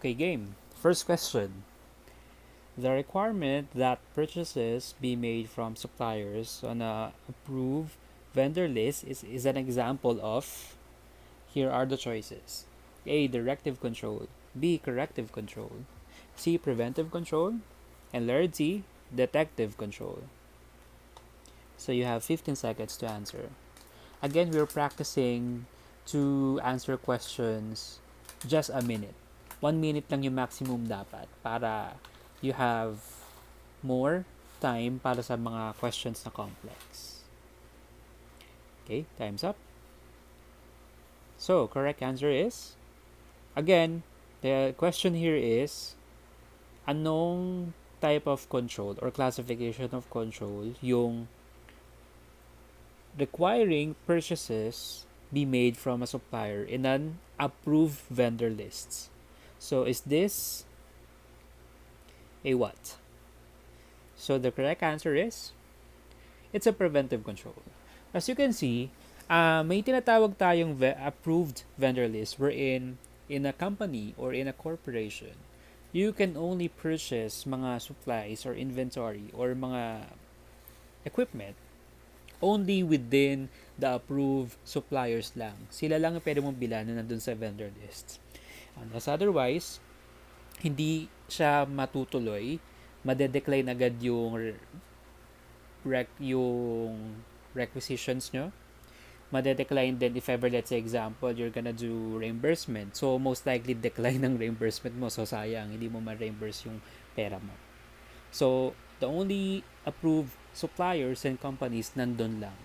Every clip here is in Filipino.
Okay, game. First question. The requirement that purchases be made from suppliers on a approved vendor list is an example of, here are the choices. A. Directive control. B. Corrective control. C. Preventive control. And letter D. Detective control. So you have 15 seconds to answer. Again, we're practicing to answer questions just a minute. 1 minute lang yung maximum dapat para you have more time para sa mga questions na complex. Okay, time's up. So, correct answer is, again, the question here is, anong type of control or classification of control yung requiring purchases be made from a supplier in an approved vendor lists. So is this a what? So the correct answer is, it's a preventive control. As you can see, may tinatawag tayong approved vendor list wherein in a company or in a corporation, you can only purchase mga supplies or inventory or mga equipment only within the approved suppliers lang. Sila lang ang pwede mong bilan na nandun sa vendor list. Unless otherwise, hindi siya matutuloy, madedecline agad yung yung requisitions nyo. Madedecline din if ever, let's say example, you're gonna do reimbursement. So, most likely decline ng reimbursement mo. So, sayang, hindi mo ma-reimburse yung pera mo. So, the only approved suppliers and companies nandun lang.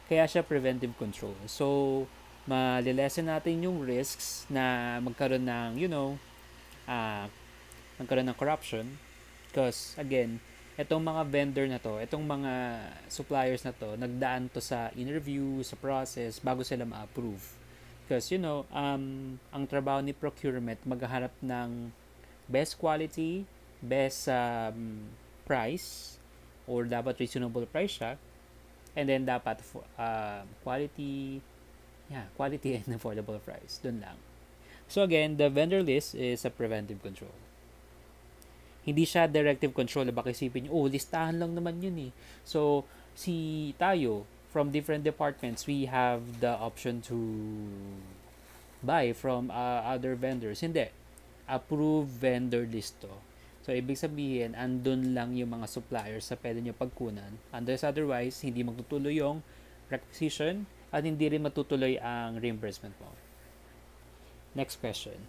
Kaya siya preventive control. So, malilesen natin yung risks na magkaroon ng, magkaroon ng corruption. Because, again, itong mga vendor na to, itong mga suppliers na to, nagdaan to sa interview, sa process, bago sila ma-approve. Because, ang trabaho ni procurement, maghaharap ng best quality, best price, or dapat reasonable price siya, and then dapat quality and affordable price. Dun lang. So again, the vendor list is a preventive control. Hindi siya directive control. Baka isipin nyo, listahan lang naman yun eh. So, tayo, from different departments, we have the option to buy from other vendors. Hindi. Approved vendor list to. So, ibig sabihin, andun lang yung mga suppliers sa pwede nyo pagkunan. Unless otherwise, hindi magtutuloy yung requisition at hindi rin matutuloy ang reimbursement mo. Next question.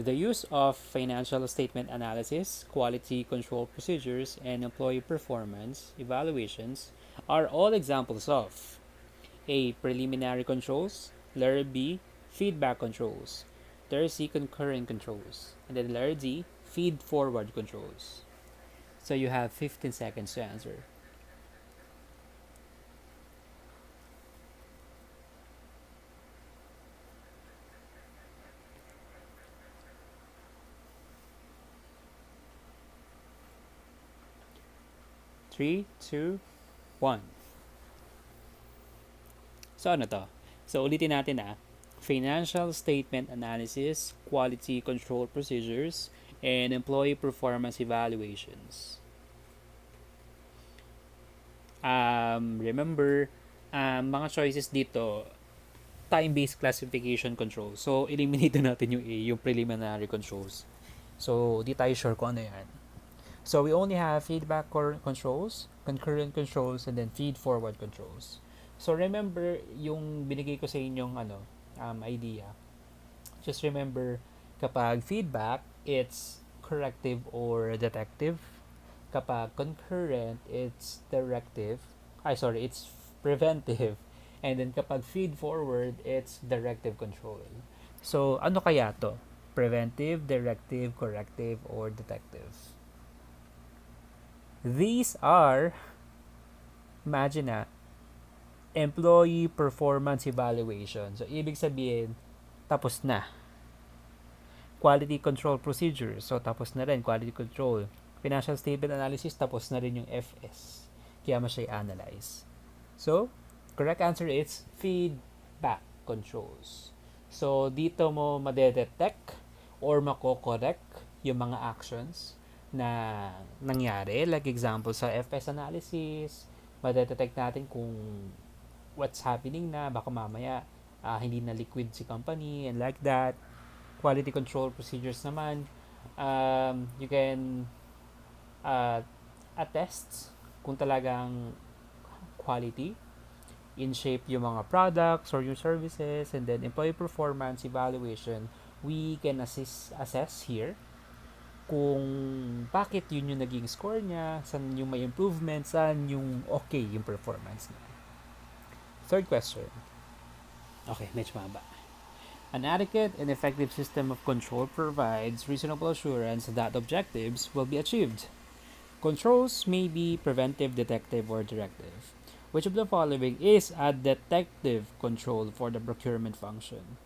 The use of financial statement analysis, quality control procedures, and employee performance evaluations are all examples of A. Preliminary controls, letter B. Feedback controls, letter C. Concurrent controls, and then letter D. Feed-forward controls. So you have 15 seconds to answer. Three, two, one. So ano to? So ulitin natin Financial statement analysis, quality control procedures, and employee performance evaluations. Remember, mga choices dito, time-based classification control. So, eliminate natin yung A, yung preliminary controls. So, di tayo sure kung ano yan. So, we only have feedback controls, concurrent controls, and then feed-forward controls. So, remember yung binigay ko sa inyong idea. Just remember, kapag feedback, it's corrective or detective. Kapag concurrent, it's it's preventive. And then kapag feed forward, it's directive control. So, ano kaya to? Preventive, directive, corrective, or detective? These are, imagine employee performance evaluation. So, ibig sabihin, tapos na. Quality control procedures. So, tapos na rin. Quality control. Financial statement analysis, tapos na rin yung FS. Kaya mo siya i-analyze. So, correct answer is feedback controls. So, dito mo madedetect or mako-correct yung mga actions na nangyari. Like example, sa FPS analysis, madetect natin kung what's happening na, baka mamaya hindi na liquid si company and like that. Quality control procedures naman, you can attest kung talagang quality in shape yung mga products or yung services. And then employee performance evaluation, we can assess here kung bakit yun yung naging score niya, saan yung may improvement, saan yung okay yung performance niya. Third question. Okay, medyo maba. An adequate and effective system of control provides reasonable assurance that objectives will be achieved. Controls may be preventive, detective, or directive. Which of the following is a detective control for the procurement function?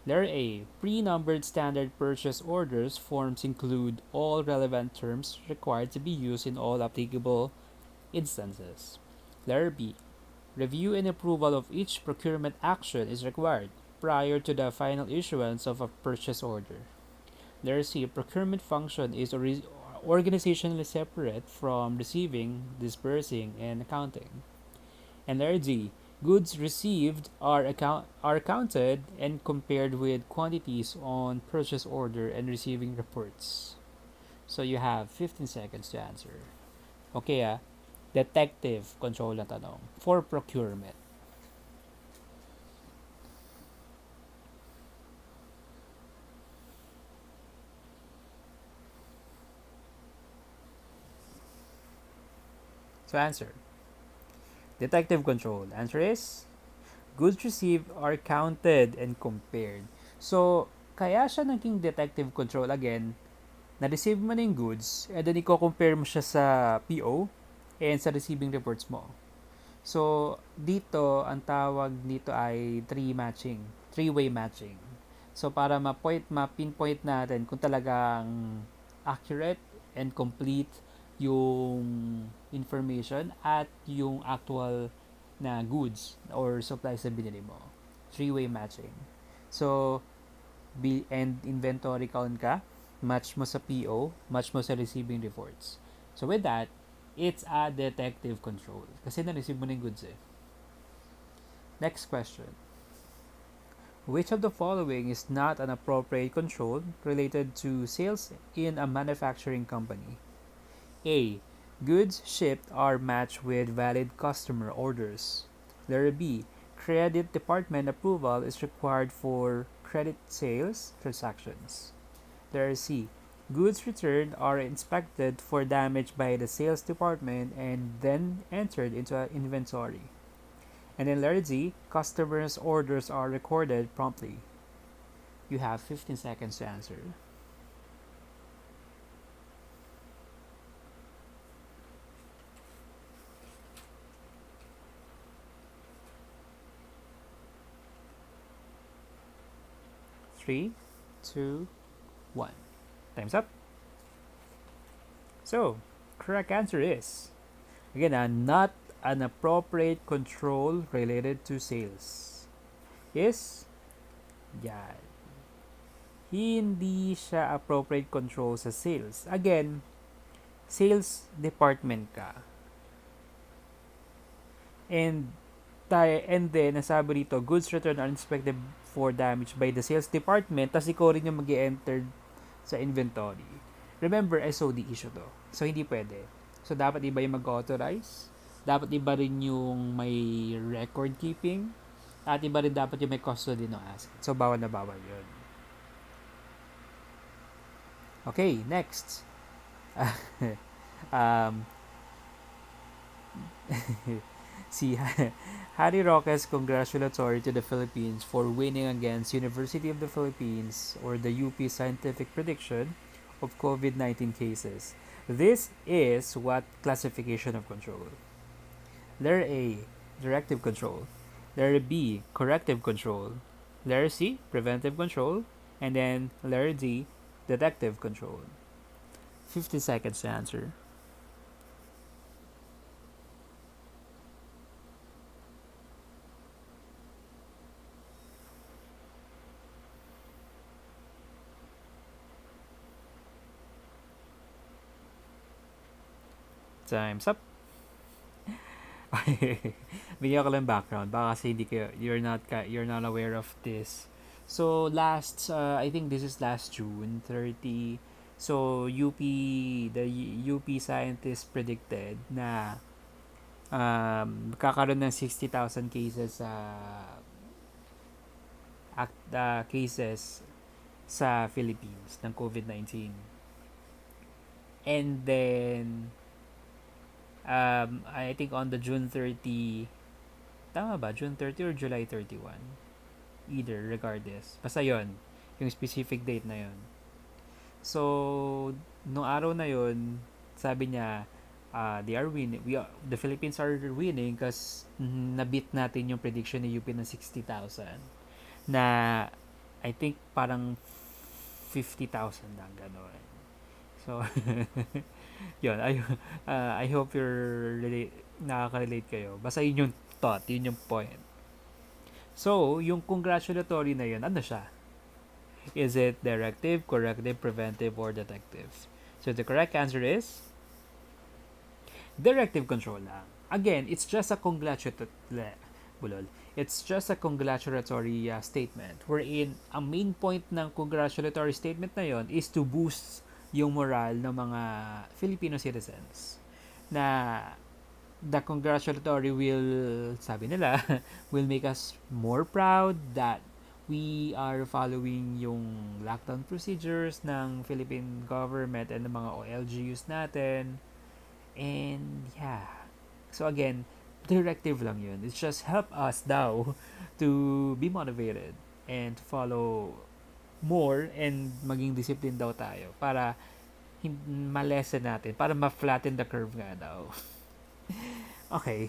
Letter A. Pre-numbered standard purchase orders forms include all relevant terms required to be used in all applicable instances. Letter B. Review and approval of each procurement action is required prior to the final issuance of a purchase order. Letter C. Procurement function is organizationally separate from receiving, disbursing, and accounting. And letter D. Goods received are counted and compared with quantities on purchase order and receiving reports. So you have 15 seconds to answer. Okay detective control na tanong for procurement. So answer. Detective control. Answer is goods received are counted and compared. So, kaya siya naging detective control again, na-receive mo na yung goods, and then i-compare mo siya sa PO and sa receiving reports mo. So, dito, ang tawag dito ay three-way matching. So, para ma-pinpoint natin kung talagang accurate and complete yung information at yung actual na goods or supplies na binili mo. Three-way matching. So, and inventory count ka, match mo sa PO, match mo sa receiving reports. So, with that, it's a detective control. Kasi na-receive mo na yung goods eh. Next question. Which of the following is not an appropriate control related to sales in a manufacturing company? A. Goods shipped are matched with valid customer orders. Letter B. Credit department approval is required for credit sales transactions. Letter C. Goods returned are inspected for damage by the sales department and then entered into an inventory. And then letter Z. Customers' orders are recorded promptly. You have 15 seconds to answer. Three, two, one. Time's up. So, correct answer is, again, not an appropriate control related to sales. Is, yan. Hindi siya appropriate control sa sales. Again, sales department ka. And then, nasabi dito, goods returned are inspected for damage by the sales department, tas ikaw rin yung mag-enter sa inventory. Remember, SOD issue to. So, hindi pwede. So, dapat iba yung mag-authorize. Dapat iba rin yung may record keeping. At iba rin dapat yung may custody ng asset. So, bawal na bawal yun. Okay, next. um, si Harry Roque's congratulatory to the Philippines for winning against University of the Philippines or the UP scientific prediction of COVID-19 cases. This is what classification of control? Letter A, directive control. Letter B, corrective control. Letter C, preventive control. And then letter D, detective control. 50 seconds to answer. Time's up. Bigyan ko lang background. Baka kasi hindi kayo, you're not aware of this. So, I think this is last June 30. So, the UP scientists predicted na kakaroon ng 60,000 cases cases sa Philippines ng COVID-19. And then, I think on the June 30, tama ba? June 30 or July 31? Either, regardless. Basta yon, yung specific date na yon. So, nung araw na yon, sabi niya, they are winning. The Philippines are winning kasi nabit natin yung prediction ni UP ng 60,000. Na, I think, parang 50,000 lang, gano'n. So, yun, I hope nakaka-relate kayo. Basta yun yung thought, yun yung point. So, yung congratulatory na yun, ano siya? Is it directive, corrective, preventive, or detective? So, the correct answer is directive control lang. Again, it's just a congratulatory statement wherein ang main point ng congratulatory statement na yon is to boost yung moral ng mga Filipino citizens na the congratulatory will, sabi nila, will make us more proud that we are following yung lockdown procedures ng Philippine government and ng mga OLGUs natin. And yeah. So again, directive lang yun. It's just help us daw to be motivated and to follow more and maging disciplined daw tayo para ma-lessen natin, para ma-flatten the curve nga daw. Okay.